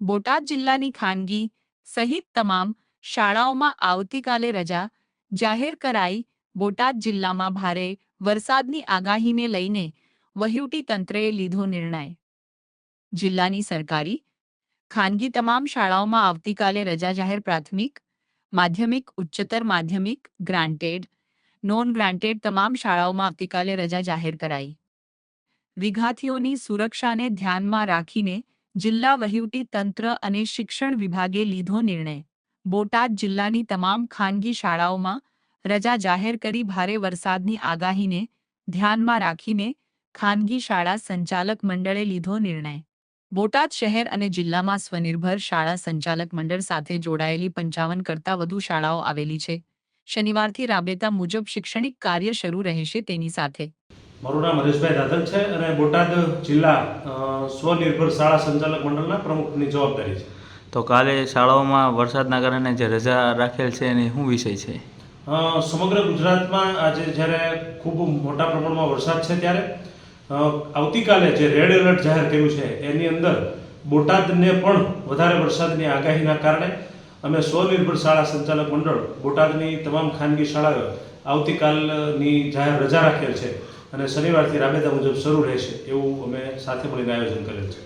બોટાદ જિલ્લાની ખાનગી સહિત તમામ શાળાઓમાં આવતીકાલે રજા જાહેર કરાઈ. બોટાદ જિલ્લામાં ભારે વરસાદની આગાહીને લઈને વહીવટી તંત્રએ લીધો નિર્ણય. જિલ્લાની સરકારી ખાનગી તમામ શાળાઓમાં આવતીકાલે રજા જાહેર. પ્રાથમિક, માધ્યમિક, ઉચ્ચતર માધ્યમિક, ગ્રાન્ટેડ, નોન ગ્રાન્ટેડ તમામ શાળાઓમાં આવતીકાલે રજા જાહેર કરાઈ. વિદ્યાર્થીઓની સુરક્ષાને ધ્યાનમાં રાખીને જિલ્લા વહીવટી તંત્ર અને શિક્ષણ વિભાગે લીધો નિર્ણય. બોટાદ જિલ્લાની તમામ ખાનગી શાળાઓમાં રજા જાહેર કરી. ભારે વરસાદની આગાહીને ધ્યાનમાં રાખીને ખાનગી શાળા સંચાલક મંડળે લીધો નિર્ણય. બોટાદ શહેર અને જિલ્લામાં સ્વનિર્ભર શાળા સંચાલક મંડળ સાથે જોડાયેલી 55 કરતાં વધુ શાળાઓ આવેલી છે. શનિવારથી રાબેતા મુજબ શૈક્ષણિક કાર્ય શરૂ રહેશે. તેની સાથે મારું નામ હરેશભાઈ દાદલ છે અને બોટાદ જિલ્લા સ્વનિર્ભર શાળા સંચાલક મંડળના પ્રમુખની જવાબદારી છે. તો કાલે શાળાઓમાં વરસાદના કારણે જે રજા રાખેલ છે એની શું વિષય છે? સમગ્ર ગુજરાતમાં આજે જ્યારે ખૂબ મોટા પ્રમાણમાં વરસાદ છે ત્યારે આવતીકાલે જે રેડ એલર્ટ જાહેર કર્યું છે એની અંદર બોટાદને પણ વધારે વરસાદની આગાહીના કારણે અમે સ્વનિર્ભર શાળા સંચાલક મંડળ બોટાદની તમામ ખાનગી શાળાઓ આવતીકાલની જાહેર રજા રાખેલ છે અને શનિવારથી રાબેતા મુજબ શરૂ રહેશે એવું અમે સાથે મળીને આયોજન કરેલ છે.